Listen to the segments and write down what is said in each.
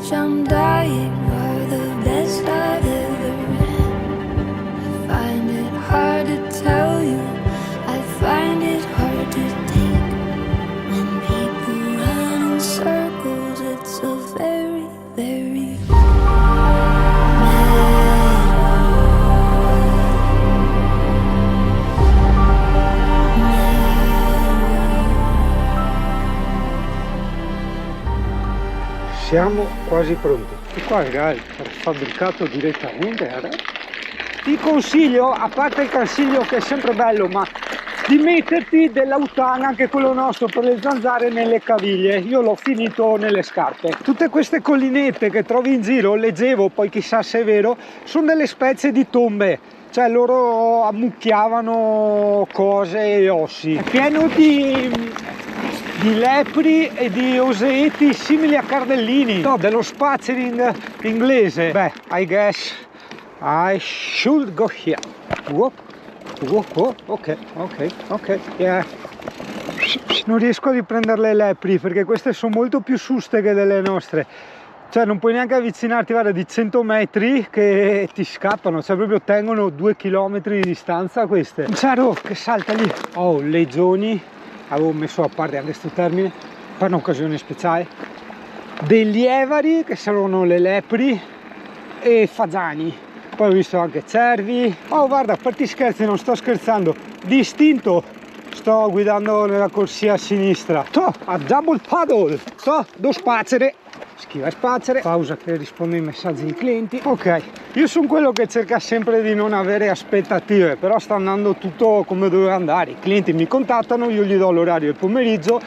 much I'm dying. You're the best I've ever had. I find it hard to tell you, I find it hard to take. When people run in circles, it's a very, very Siamo quasi pronti. E qua ragazzi, fabbricato direttamente. Ti consiglio, a parte il consiglio che è sempre bello, ma di metterti dell'autana, anche quello nostro per le zanzare, nelle caviglie. Io l'ho finito nelle scarpe. Tutte queste collinette che trovi in giro, leggevo, poi chissà se è vero, sono delle specie di tombe. Cioè loro ammucchiavano cose e ossi. È pieno di lepri e di oseeti simili a cardellini. No, dello spazzering inglese. Beh, I guess I should go here. Whoop, whoop, whoop. Ok, yeah. Non riesco a riprendere le lepri perché queste sono molto più suste che delle nostre. Cioè non puoi neanche avvicinarti, guarda, di 100 metri che ti scappano, cioè proprio tengono 2 chilometri di distanza queste. Un cero che salta lì. Oh, legioni, avevo messo a parte anche questo termine per un'occasione speciale. Degli evari, che sono le lepri, e fagiani. Poi ho visto anche cervi. Oh guarda, a parte scherzi, non sto scherzando, distinto. Sto guidando nella corsia a sinistra. A double paddle. Devo spazzere. Schiva e spazzere. Pausa che rispondo ai messaggi dei clienti. Ok, io sono quello che cerca sempre di non avere aspettative, però sta andando tutto come doveva andare. I clienti mi contattano, io gli do l'orario del pomeriggio,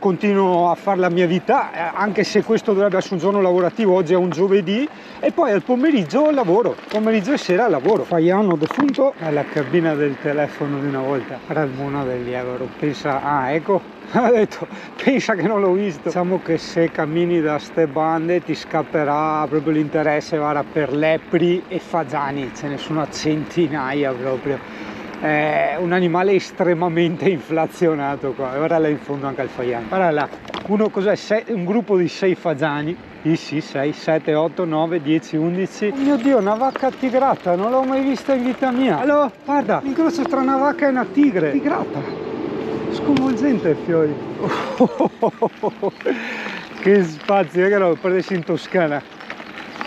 continuo a fare la mia vita, anche se questo dovrebbe essere un giorno lavorativo, oggi è un giovedì, e poi al pomeriggio lavoro, pomeriggio e sera lavoro. Faiano defunto è la cabina del telefono di una volta. Era il buono degli euro, pensa, ah ecco, ha detto, pensa che non l'ho visto. Diciamo che se cammini da ste bande ti scapperà proprio l'interesse, guarda, per lepri e fagiani, ce ne sono a centinaia proprio. È un animale estremamente inflazionato qua. Guarda là in fondo anche il faiano, guarda là, uno cos'è? Un gruppo di 6 fagiani. Sì, 6, 7, 8, 9, 10, 11. Oh mio Dio, una vacca tigrata, non l'ho mai vista in vita mia. Allora, guarda, l'incrocio tra una vacca e una tigre. Tigrata, sconvolgente, fiori. Che spazio, che lo prendessi in Toscana.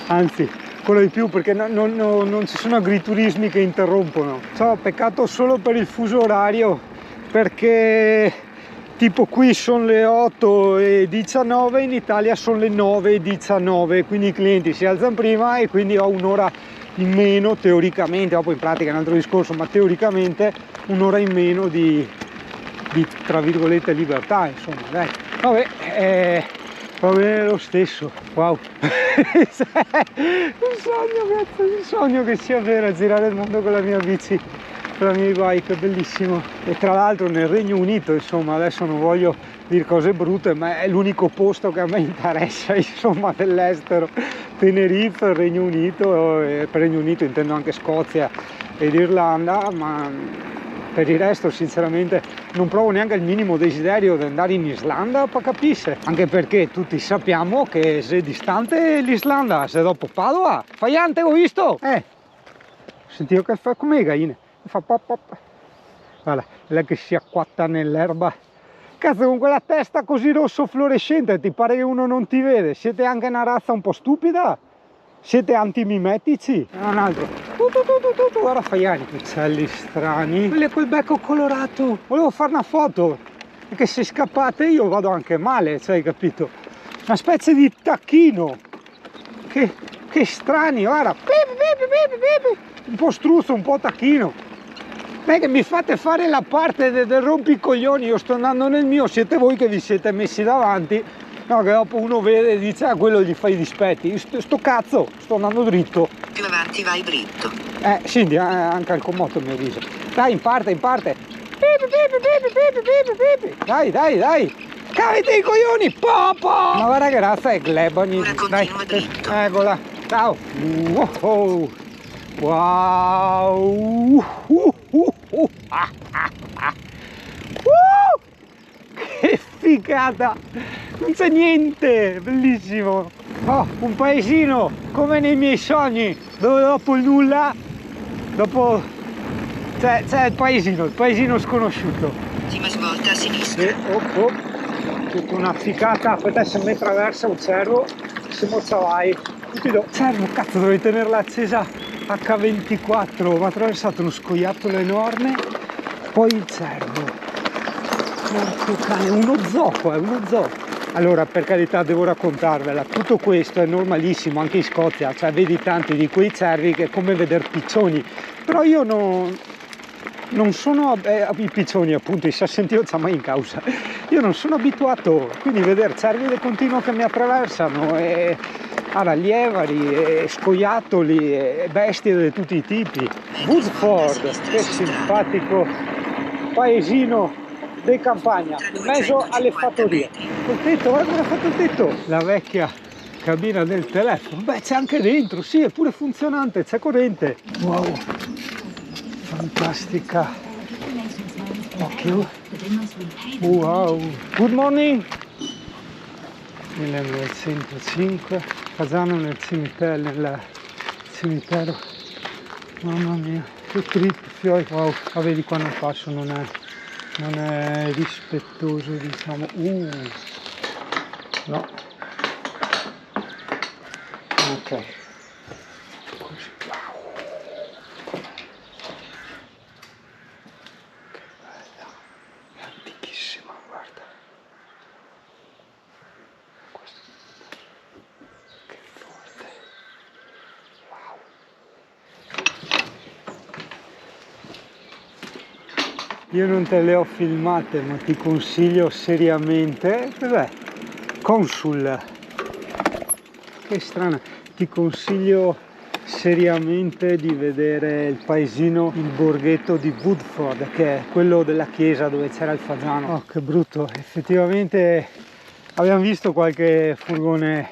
Anzi, quello di più, perché non ci sono agriturismi che interrompono. Ciao, peccato solo per il fuso orario, perché tipo qui sono le 8:19, in Italia sono le 9:19, quindi i clienti si alzano prima e quindi ho un'ora in meno teoricamente, dopo in pratica è un altro discorso, ma teoricamente un'ora in meno di tra virgolette libertà, insomma, dai. Vabbè, va bene lo stesso. Wow. Un sogno che sia vero, girare il mondo con la mia bici, con la mia e-bike, bellissimo. E tra l'altro nel Regno Unito, insomma, adesso non voglio dire cose brutte, ma è l'unico posto che a me interessa, insomma, dell'estero. Tenerife, il Regno Unito, e per Regno Unito intendo anche Scozia ed Irlanda, ma per il resto sinceramente non provo neanche il minimo desiderio di andare in Islanda, per capire, anche perché tutti sappiamo che se è distante l'Islanda, se dopo Padova, Faiante, ho visto? Sentivo che fa come le galline, fa pop pop, guarda, lei che si acquatta nell'erba. Cazzo, con quella testa così rosso fluorescente ti pare che uno non ti vede? Siete anche una razza un po' stupida? Siete antimimetici? Un altro. Guarda Faiani, uccelli strani. Quelli col becco colorato. Volevo fare una foto. Perché se scappate io vado anche male, cioè, hai capito? Una specie di tacchino. Che strani, guarda. Un po' struzzo, un po' tacchino. Non è che mi fate fare la parte del rompicoglioni, io sto andando nel mio, siete voi che vi siete messi davanti. No, che dopo uno vede e dice, ah, quello gli fa i dispetti. Sto cazzo, sto andando dritto. Più avanti vai dritto. Sì, anche al commoto il mio viso. Dai, in parte. Dai. Cavite i coglioni, popo! Ma guarda che razza è Glebani. Ora continua dritto. Eccola, ciao. Wow. Che figata! Non c'è niente, bellissimo. Oh, un paesino come nei miei sogni, dove dopo il nulla, dopo c'è il paesino sconosciuto. Ultima svolta a sinistra. E tutta una ficata, aspetta se mi attraversa un cervo, se mozza vai. Cervo, cazzo, dovrei tenerla accesa H24, mi ha attraversato uno scoiattolo enorme, poi il cervo. Porco cane, uno zoo. Allora, per carità, devo raccontarvela, tutto questo è normalissimo anche in Scozia, cioè vedi tanti di quei cervi che è come vedere piccioni, però io non sono, i piccioni appunto, i sentito c'ha mai in causa, io non sono abituato, quindi vedere cervi di continuo che mi attraversano, e aralievari, e scoiattoli, e bestie di tutti i tipi. Woodford, che simpatico paesino di campagna, in mezzo alle fattorie. Col tetto, guarda come ha fatto il tetto! La vecchia cabina del telefono, beh c'è anche dentro, sì, è pure funzionante, c'è corrente. Wow, fantastica. Occhio. Wow, good morning. 1905, Fasano nel cimitero, mamma mia, che trip, fiori. Wow, ah, vedi qua non passo, non è rispettoso, diciamo. No, ok, così, wow, che bella, è antichissima, guarda, questo, che forte, wow. Io non te le ho filmate, ma ti consiglio seriamente. Cos'è? Consul. Che strana. Ti consiglio seriamente di vedere il paesino, il borghetto di Woodford, che è quello della chiesa dove c'era il Fasano. Oh, che brutto. Effettivamente abbiamo visto qualche furgone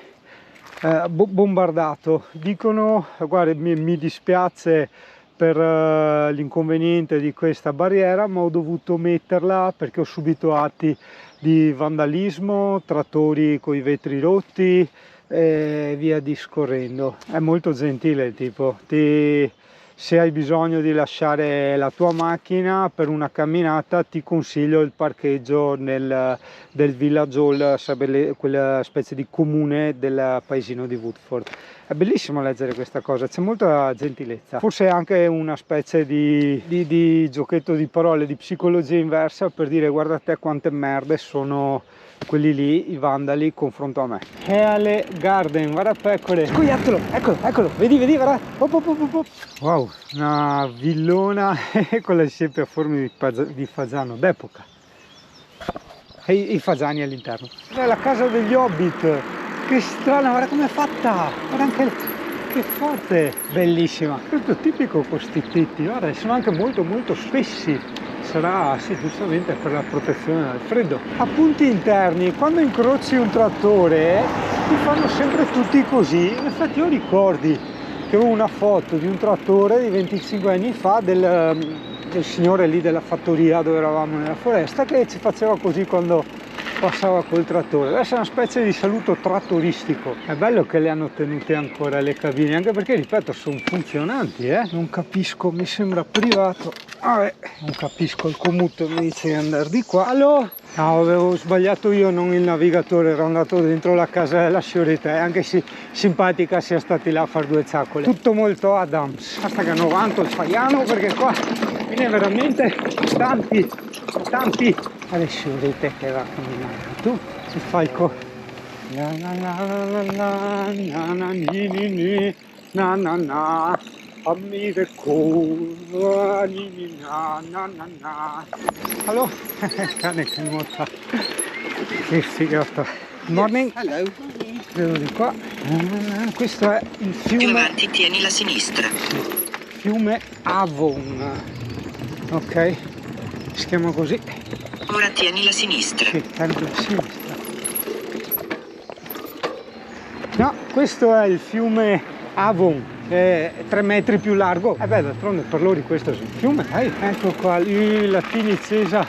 bombardato. Dicono, guarda, mi dispiace per l'inconveniente di questa barriera, ma ho dovuto metterla perché ho subito atti di vandalismo, trattori con i vetri rotti e via discorrendo. È molto gentile il tipo, se hai bisogno di lasciare la tua macchina per una camminata ti consiglio il parcheggio del Village Hall, sarebbe quella specie di comune del paesino di Woodford. È bellissimo leggere questa cosa, c'è molta gentilezza, forse anche una specie di giochetto di parole, di psicologia inversa, per dire guarda te quante merde sono quelli lì, i vandali, confronto a me. Heale Garden, guarda pecore, scoiattolo, eccolo, vedi, guarda, wow, una villona con le siepi a forma di fasano d'epoca e i fasani all'interno. È la casa degli Hobbit, che strana, guarda com'è fatta, guarda anche che forte, bellissima, proprio tipico con sti tetti, guarda, sono anche molto spessi. Sarà, sì, giustamente per la protezione dal freddo. A punti interni, quando incroci un trattore, ti fanno sempre tutti così. In effetti io ricordi che avevo una foto di un trattore di 25 anni fa del signore lì della fattoria dove eravamo nella foresta, che ci faceva così quando passava col trattore. Adesso è una specie di saluto trattoristico. È bello che le hanno tenute ancora le cabine, anche perché, ripeto, sono funzionanti, non capisco, mi sembra privato. Vabbè, non capisco, il commuto mi dice di andare di qua. Allora, no, avevo sbagliato io, non il navigatore, ero andato dentro la casa della scioretta, anche se simpatica sia stati là a fare due ciaccole. Tutto molto Adams. Basta che hanno vanto il faiano, perché qua viene veramente tanti alle sciorette che va a camminare. Tu si fai il co... na fammi del culo, allora, cane che nuota, che figata. Good morning. Hello. Vedo di qua. Questo è il Più fiume, avanti tieni la sinistra. fiume Avon, ok, si chiama così. Ora tieni la sinistra. Sì, tengo a sinistra. No, questo è il fiume Avon, è 3 metri più largo. Beh, d'altronde per loro questo è un fiume, dai. Ecco qua, lì la Tini Cesa,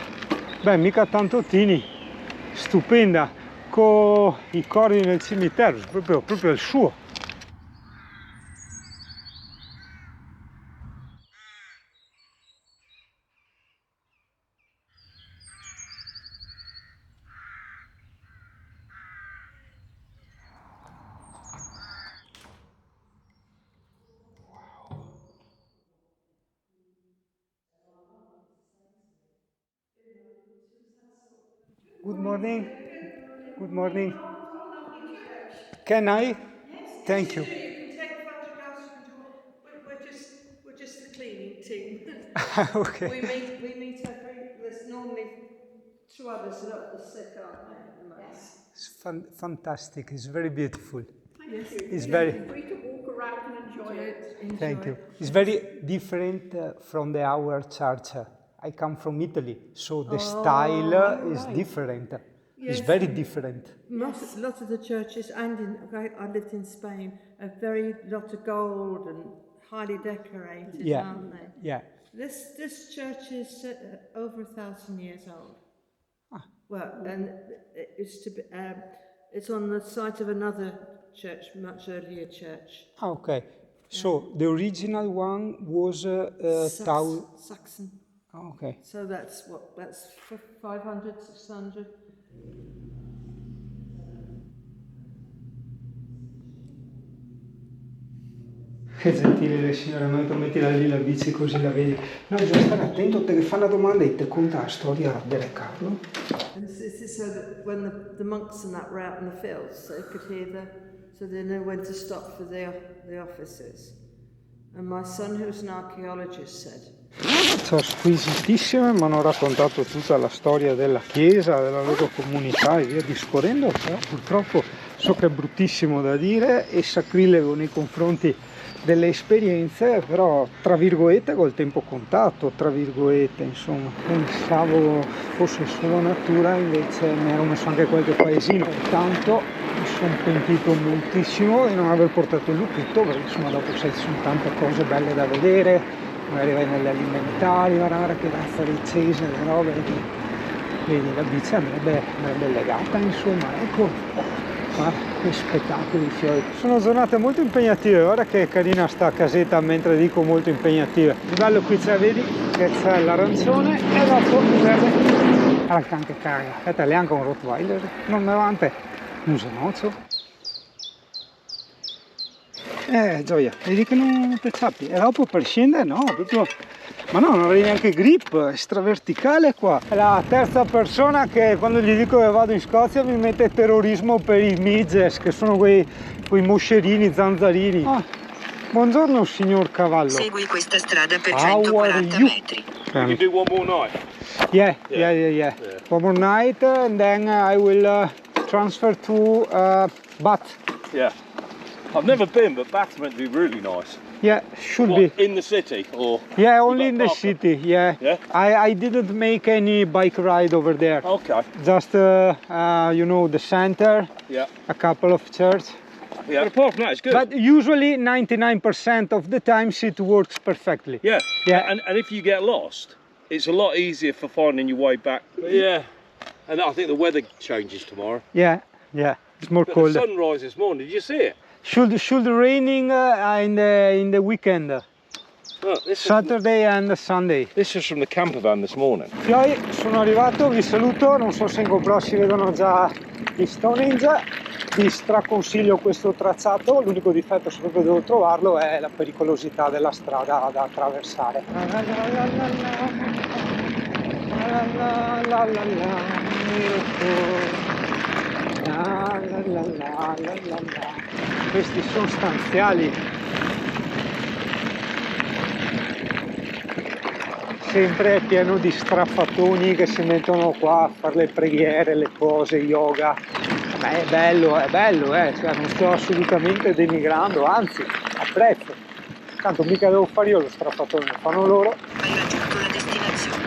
beh, mica tanto Tini, stupenda, cerco i corni nel cimitero, proprio il suo. Good morning. Good morning. Can I? Yes, Thank you. You can take photographs. You can do. We're just the cleaning team. Okay. We meet every. There's normally 2 others that are sick, aren't they? At the moment. It's fantastic. It's very beautiful. Thank you. It's very. Free to walk around and enjoy it. Thank you. It's very different from our church. I come from Italy, so the style is different. It's Yes. very different. Lots of the churches, and I lived in Spain, are very lot of gold and highly decorated, Yeah. aren't they? Yeah. This church is over 1,000 years old. Well, and it's on the site of another church, much earlier church. Okay. So the original one was Saxon. Okay. So that's 500, 600. Che gentile le signore, mi ha detto metti lì la bici così la vedi. No, bisogna stare attento, te che fa una domanda e te conta la storia del Carlo. And this is so that when the monks and that were out in the fields, they could hear so they know when to stop for the officers. And my son, who's an archaeologist, said, Sono squisitissime, mi hanno raccontato tutta la storia della chiesa, della loro comunità e via discorrendo, però purtroppo so che è bruttissimo da dire e sacrilego nei confronti delle esperienze, però tra virgolette col tempo contato, tra virgolette, insomma. Pensavo fosse solo natura, invece mi ero messo anche qualche paesino, intanto mi sono pentito moltissimo di non aver portato il lupetto, perché insomma dopo sai, ci sono tante cose belle da vedere, magari vai negli alimentari, guarda che razza di cese, le robe, vedi la bici andrebbe legata, insomma, ecco. Che spettacoli i fiori. Sono giornate molto impegnative, guarda che carina sta casetta mentre dico molto impegnative. Il bello qui c'è, vedi che c'è l'arancione e dopo il verde. Guarda il can che caga, aspetta, lì anche un Rottweiler, non me vante, un zanozzo. Gioia, vedi che non ti ciappi, e dopo per scendere no, proprio. Ma no, non avrei neanche grip, è straverticale qua. È la terza persona che quando gli dico che vado in Scozia mi mette terrorismo per i midges, che sono quei moscerini, zanzarini. Buongiorno signor cavallo. Segui questa strada per How 140 are you? metri. You can do one more night. Yeah. One more night and then I will transfer to Bath. Yeah. I've never been, but Bath's meant to be really nice. Yeah, should What, be. in the city or? Yeah, only got in the parking? city, yeah. Yeah? I didn't make any bike ride over there. Okay. Just, you know, the center, Yeah. a couple of churches. Yeah. But apart from that, it's good. But usually 99% of the times it works perfectly. yeah. Yeah. And if you get lost, it's a lot easier for finding your way back. But yeah. And I think the weather changes tomorrow. Yeah, it's more But cold. the sunrise this morning, did you see it? Should raining in the weekend, Look, Saturday and Sunday. this is from the camper van this morning. Poi sono arrivato, vi saluto, non so se in GoPro si vedono già gli Stonehenge, vi straconsiglio questo tracciato, l'unico difetto, se proprio devo trovarlo, è la pericolosità della strada da attraversare. Questi sono stanziali. Sempre pieno di straffatoni che si mettono qua a fare le preghiere, le cose, yoga. Beh, è bello, cioè, non sto assolutamente denigrando, anzi, apprezzo. Tanto mica devo fare io lo straffatone, lo fanno loro. Hai raggiunto la destinazione.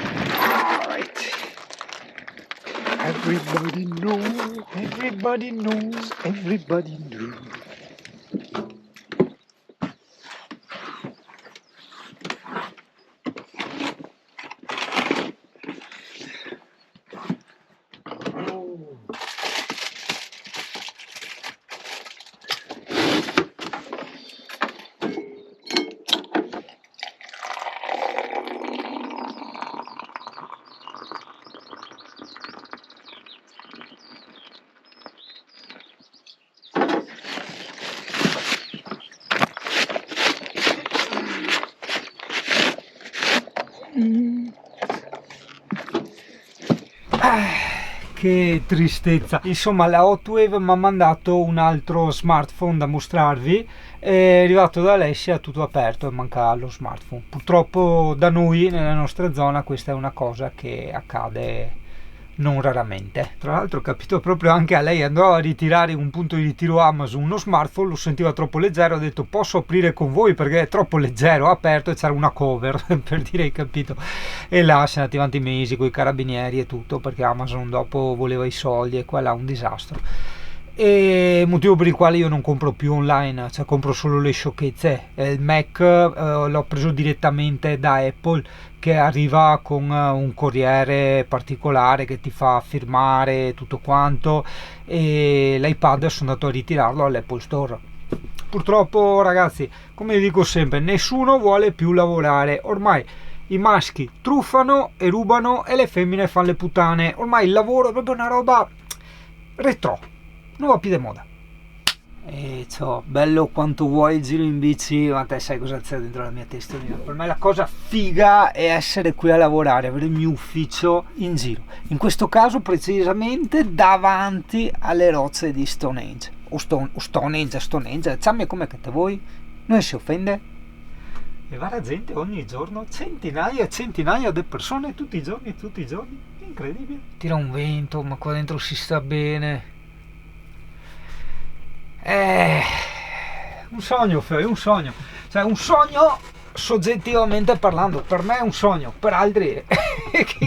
Alright. Everybody knows, everybody knows, everybody knows. che tristezza. Insomma, la Hotwave mi ha mandato un altro smartphone da mostrarvi. È arrivato da Alessia tutto aperto e manca lo smartphone. Purtroppo da noi nella nostra zona questa è una cosa che accade non raramente. Tra l'altro ho capito proprio anche a lei, andò a ritirare un punto di ritiro Amazon uno smartphone, lo sentiva troppo leggero, ho detto posso aprire con voi perché è troppo leggero, ho aperto e c'era una cover per dire, hai capito, e là siamo andati avanti mesi con i carabinieri e tutto perché Amazon dopo voleva i soldi e qua là un disastro. E motivo per il quale io non compro più online, cioè compro solo le sciocchezze. Il Mac l'ho preso direttamente da Apple, che arriva con un corriere particolare che ti fa firmare tutto quanto, e l'iPad sono andato a ritirarlo all'Apple Store. Purtroppo ragazzi, come dico sempre, nessuno vuole più lavorare, ormai i maschi truffano e rubano e le femmine fanno le puttane, ormai il lavoro è proprio una roba retro, non va più di moda. E bello quanto vuoi il giro in bici, ma te sai cosa c'è dentro la mia testa? Per me la cosa figa è essere qui a lavorare, avere il mio ufficio in giro, in questo caso precisamente davanti alle rocce di Stonehenge o Stonehenge, ciamme come che te vuoi, non si offende. E va la gente ogni giorno, centinaia e centinaia di persone tutti i giorni, incredibile. Tira un vento, ma qua dentro si sta bene. Un sogno, cioè un sogno soggettivamente parlando, per me è un sogno, per altri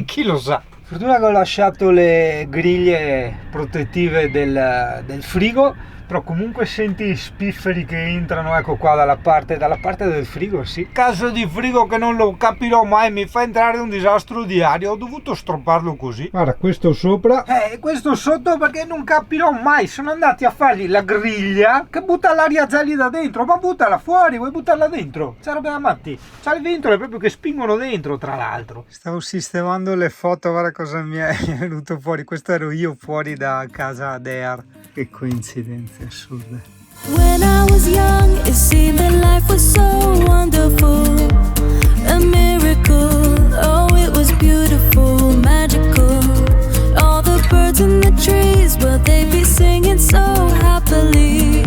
chi lo sa. Fortuna che ho lasciato le griglie protettive del frigo, però comunque senti i spifferi che entrano, ecco qua dalla parte del frigo, sì. Caso di frigo che non lo capirò mai, mi fa entrare un disastro diario, ho dovuto stropparlo così. Guarda, questo sopra e questo sotto perché non capirò mai, sono andati a fargli la griglia che butta l'aria gelida dentro, ma buttala fuori, vuoi buttarla dentro? C'è roba da matti, c'ha le ventole proprio che spingono dentro, tra l'altro. Stavo sistemando le foto, guarda cosa mi è venuto fuori, questo ero io fuori da casa Dear. Che coincidenze assurde. When I was young, it seemed that life was so wonderful, a miracle. Oh, it was beautiful, magical. All the birds in the trees, will they be singing so happily?